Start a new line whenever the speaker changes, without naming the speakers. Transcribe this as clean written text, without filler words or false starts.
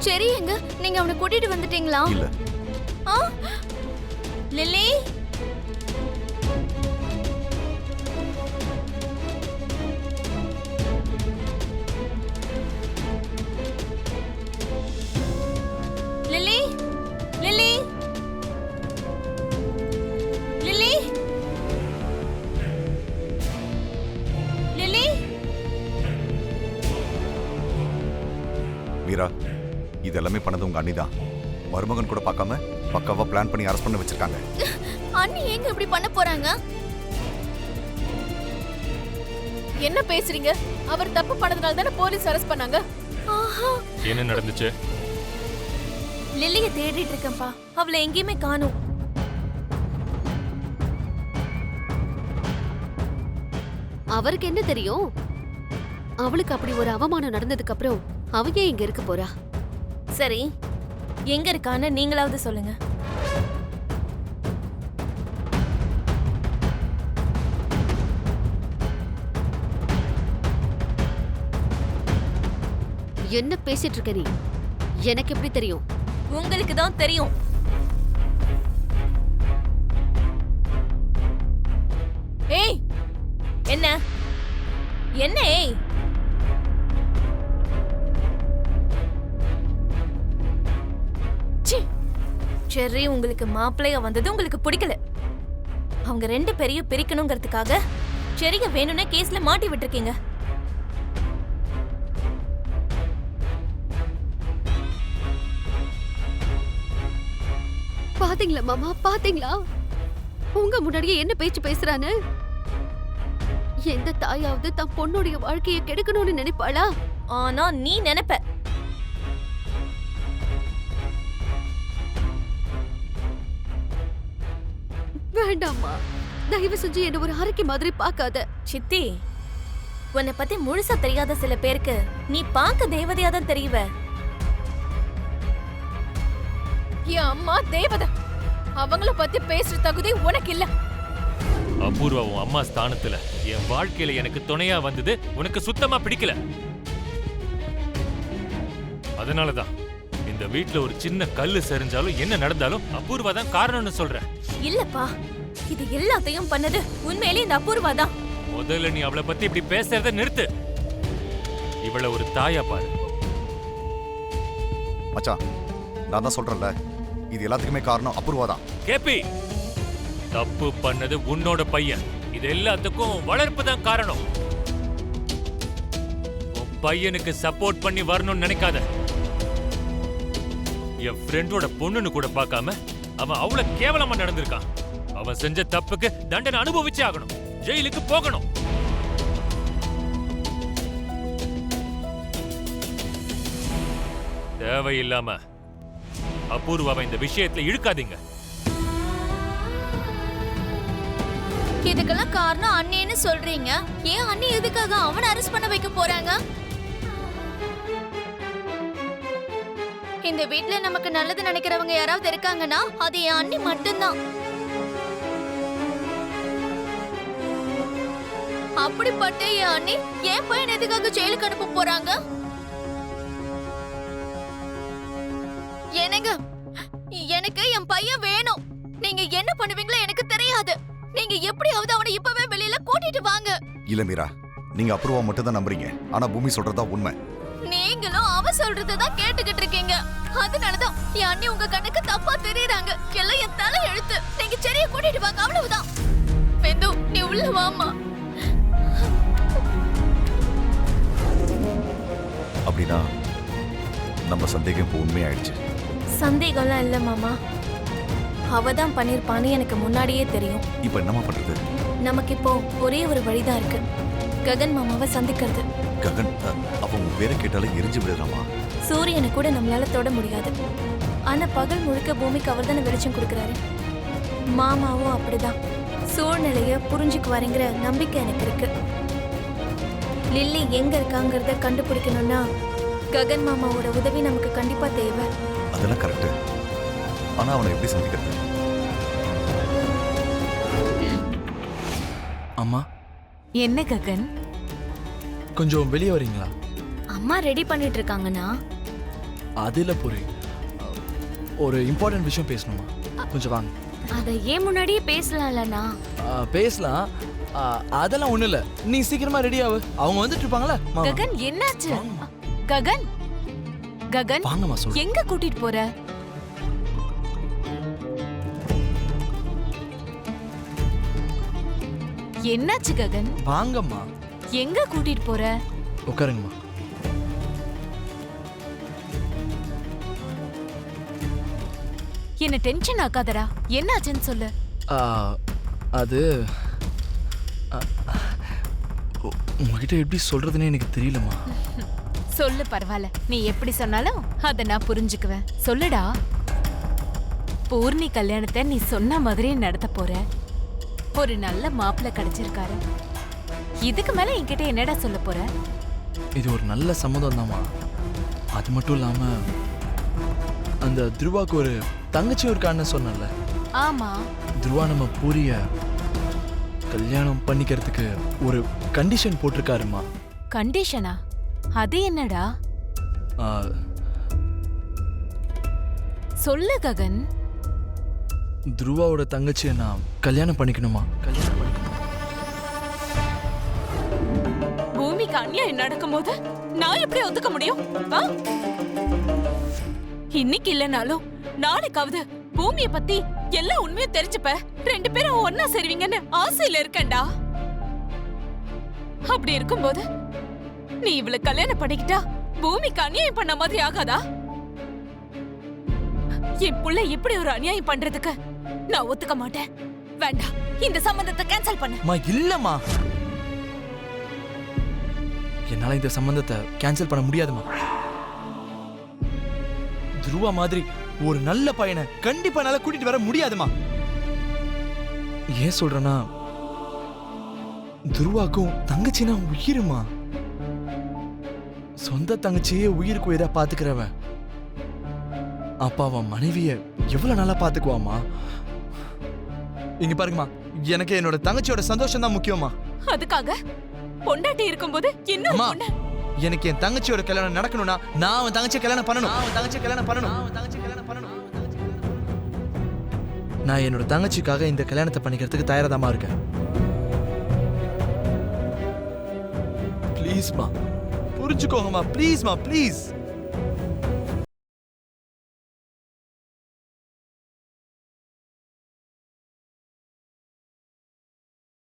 சரி, எங்க நீங்க அவனை கூட்டிட்டு வந்துட்டீங்களா?
இல்ல.
ஆ? Lily, Lily, Lily, Lily, Lily.
Meera, இது எல்லாமே பண்ணது உங்க அண்ணி தான். மருமகன் கூட பார்க்காம பக்காவா பிளான் பண்ணி அரெஸ்ட் பண்ண வச்சிருக்காங்க.
அண்ணி ஏங்க இப்படி பண்ண போறாங்க?
என்ன பேசுறீங்க? அவர் தப்பு பண்ணதுனால தானே போலீஸ் அரெஸ்ட் பண்ணாங்க.
ஆஹா,
என்ன நடந்துச்சு?
லில்லிய தேடிட்டு இருக்கேன்ப்பா. அவளை எங்கேயுமே காணோம்.
அவருக்கு என்ன தெரியும்? அவளுக்கு அப்படி ஒரு அவமானம் நடந்ததுக்கு அப்புறம் அவ ஏன் இங்க இருக்க போறா?
சரி, எங்க இருக்கான்னு நீங்களாவது சொல்லுங்க.
என்ன பேசிட்டு இருக்க நீ? எனக்கு எப்படி தெரியும்?
உங்களுக்கு தான் தெரியும். ஏய், என்ன என்ன? ஏய், ச்சீ. சரி, உங்களுக்கு மாப்பிள்ளையா வந்தது உங்களுக்கு பிடிக்கல. அவங்க ரெண்டு பேரையும் பிரிக்கணுங்கிறதுக்காக செரிய வேணும்னே கேஸ்ல மாட்டி விட்டுருக்கீங்க.
பாத்தீங்களா மாமா, பாத்தீங்களா? உங்க முன்னாடியே என்ன பேச்சு பேசுறான்னு? எந்த தாயாவது தன் பொண்ணுடைய வாழ்க்கையை கெடுக்கணும்னு நினைப்பாளா?
ஆனா நீ நினைப்ப.
வேண்டாம்மா, தயவு செஞ்சு என்ன ஒரு அரைக்கி மாதிரி பாக்காத.
சித்தி, உன்னை பத்தி முழுசா தெரியாத சில பேருக்கு நீ பார்க்க தேவதையா தான் தெரியுவ.
என் அம்மா தேவதை. அவங்கள பத்தி பேசுற தகுதி உனக்கு இல்ல.
அபூர்வா உன் அம்மா ஸ்தானத்துல என் வாழ்க்கையில எனக்கு துணையா வந்தது உனக்கு சுத்தமா பிடிக்கல. அதனாலதான் இந்த வீட்ல ஒரு சின்ன கல்லு சரிஞ்சாலும் என்ன நடந்தாலும் அபூர்வா தான் காரணம்னு சொல்றேன்.
இல்லப்பா, இது எல்லாத்தையும் பண்ணது உண்மையிலே இந்த அபூர்வா தான்.
முதல்ல நீ அவளை பத்தி இப்படி பேசுறத நிறுத்து. இவள ஒரு தாயா பாரு.
மச்சான், நான் தான் சொல்றேன்ல, இது எல்லாத்துக்குமே காரணம் அபூர்வா தான்.
கேபி, தப்பு பண்ணது உன்னோட பையன். இது எல்லாத்துக்கும் வளர்ப்பு தான் காரணம். உன் பையனுக்கு சப்போர்ட் பண்ணி வரணும்னு நினைக்காத. என் ஃப்ரெண்டோட பொண்ணுன்னு கூட பார்க்காம அவன் அவ்வளவு கேவலமா நடந்திருக்கான். அவன் செஞ்ச தப்புக்கு தண்டனை அனுபவிச்சே ஆகணும். ஜெயிலுக்கு போகணும். தேவையில்லாம அபூர்வாவை இந்த விஷயத்துல இழுக்காதீங்க.
இதுக்கெல்லாம் காரணம் அண்ணின்னு சொல்றீங்க. ஏன் அண்ணி எதுக்காக அவனை அரெஸ்ட் பண்ண வைக்க போறாங்க? இந்த வீட்ல நமக்கு நல்லது நினைக்கிறவங்க யாராவது இருக்காங்கன்னா அது என் அண்ணி மட்டும்தான். அப்படிப்பட்ட என் அண்ணி என் பையன் எதுக்காக ஜெயிலுக்கு அனுப்ப போறாங்க? எனக்கு என் பையன் வேணும். நீங்க என்ன பண்ணுவீங்களோ எனக்கு தெரியாது. நீங்க எப்படியாவது அவனை இப்பவே வெளியில கூட்டிட்டு வாங்க.
இல்ல மீரா, நீங்க அபூர்வா மட்டும் தான் நம்புறீங்க. ஆனா பூமி சொல்றதா உண்மை.
நீங்களும் அவ சொல்றதான் கேட்டுக்கிட்டு இருக்கீங்க. அதனாலதான் என் அண்ணி உங்க கண்ணுக்கு தப்பா தெரியறாங்க. எல்லாம் என் தலை எழுத்து. நீங்க சரியா கூட்டிட்டு வாங்க, அவ்வளவுதான். பெந்து, நீ உள்ள வாமா.
அப்படின்னா நம்ம சந்தேகம் இப்போ உண்மையாயிடுச்சு.
சந்தேகம்லாம் இல்ல மாமா. அவதான் பண்ணிருப்பான்னு எனக்கு முன்னாடியே தெரியும்.
இப்போ என்னமா பண்றது?
நமக்கு இப்போ ஒரே ஒரு வழிதான் இருக்கு. ககன் மாமாவை சந்திக்கிறது.
ககன் அவன் பேரை கேட்டாலே எரிஞ்சு விடுறாமா?
சூரியனை கூட நம்மளால தொட முடியாது. ஆனா பகல் முழுக்க பூமிக்கு அவர் தானே வெளிச்சம் கொடுக்கறாரு. மாமாவும் அப்படிதான். சூழ்நிலைய புரிஞ்சுக்குவாருங்கிற நம்பிக்கை எனக்கு இருக்கு. லில்லி எங்க இருக்காங்கிறத கண்டுபிடிக்கணும்னா ககன் மாமாவோட உதவி நமக்கு கண்டிப்பா தேவை.
அதெல்லாம் கரெக்ட். ஆனா அவனை எப்படி சந்திக்கிறது?
அம்மா,
என்ன ககன்?
கொஞ்சம் வெளியே வரீங்களா?
அம்மா ரெடி பண்ணிட்டு இருக்காங்கண்ணா.
அதில் பொறி ஒரு இம்பார்ட்டன்ட் விஷயம் பேசணுமா? கொஞ்சம் வாங்க.
அதை ஏன் முன்னாடியே பேசலாம்லண்ணா?
பேசலாம். அதெல்லாம் ஒன்றும் இல்லை, நீ சீக்கிரமா ரெடி ஆகு, அவங்க வந்துட்டு இருப்பாங்களா?
ககன் என்னாச்சு? ககன் ககன்
வாங்கம்மா சொல்லு.
எங்க கூட்டிட்டு போற? என்னாச்சு ககன்?
வாங்கம்மா.
எங்க கூட்டிட்டு போற?
உட்காருங்கம்மா.
என்ன டென்ஷன் ஆக்காதடா. என்னாச்சுன்னு சொல்லு.
அது உங்ககிட்ட எப்படி சொல்றதுன்னு எனக்கு தெரியலம்மா.
சொல்லு, பரவாயில்ல. நீ எப்படி சொன்னாலும் அதை நான் புரிஞ்சுக்குவேன். சொல்லுடா. பூர்ணி கல்யாணத்தை நீ சொன்ன மாதிரி நடத்த போற. ஒரு நல்ல மாப்பிள்ளை கிடைச்சிருக்காரு. இதுக்கு மேல என்கிட்ட என்னடா சொல்ல போற?
இது ஒரு நல்ல சம்மதம் தாம்மா. அது மட்டும் இல்லாம அந்த துருவாக்கு ஒரு தங்கச்சி இருக்கான்னு சொன்னல.
ஆமா.
துருவா நம்ம பூரிய கல்யாணம் பண்ணிக்கிறதுக்கு ஒரு கண்டிஷன் போட்டிருக்காருமா.
கண்டிஷனா? அது என்னடா? சொல்லு ககன்.
துருவாவோட தங்கச்சியை நான் கல்யாணம் பண்ணிக்கணுமா? கல்யாணம் பண்ணிக்கணும்.
பூமிக்கு அநியாயம் நடக்கும்போது நான் எப்படி ஒத்துக்க முடியும்? இன்னைக்கு இல்லனாலும் நாளைக்காவது பூமியை பத்தி எல்லா உண்மையும் தெரிஞ்சுப்ப. 2 பேரும் ஒன்னா சேருவீங்கன்னு ஆசையில இருக்கேன்டா. அப்படி இருக்கும்போது நீ இவளை கல்யாணம் பண்ணிக்கிட்டா பூமிக்கு அநியாயம் பண்ண மாதிரி ஆகாதா? என் புள்ள இப்படி ஒரு அநியாயம் பண்றதுக்கு நான் ஒத்துக்க மாட்டேன். வேண்டாம், இந்த சம்பந்தத்தை கேன்சல் பண்ணு.
இல்லம்மா, என்னால இந்த சம்பந்தத்தை கேன்சல் பண்ண முடியாதுமா. துருவா மாதிரி ஒரு நல்ல பையனை கண்டிப்பா என்னால கூட்டிட்டு வர முடியாதுமா. ஏன் சொல்றேன்னா, துருவாக்கும் தங்கச்சினா உயிருமா. சொந்த தங்கச்சியே உயிருக்கு உயிரா பாத்துக்கிறவன் அப்பா அவன் மனைவிய எவ்வளவு நல்லா பாத்துக்குவாமா. இங்க பாருங்கம்மா, எனக்கு என்னோட தங்கச்சியோட சந்தோஷம் தான் முக்கியமா.
அதுக்காக பொண்டாட்டி இருக்கும்போது இன்னொரு
அம்மா,
பொண்ணு.
எனக்கு என் தங்கச்சியோட கல்யாணம் நடக்கணும்னா நான் அவன் தங்கச்சியை கல்யாணம் பண்ணணும். நான் என்னோட தங்கச்சிக்காக இந்த கல்யாணத்தை பண்ணிக்கிறதுக்கு தயாராதாமா இருக்கேன். ப்ளீஸ்மா புரிஞ்சுக்கோங்கம்மா, ப்ளீஸ்மா, ப்ளீஸ்.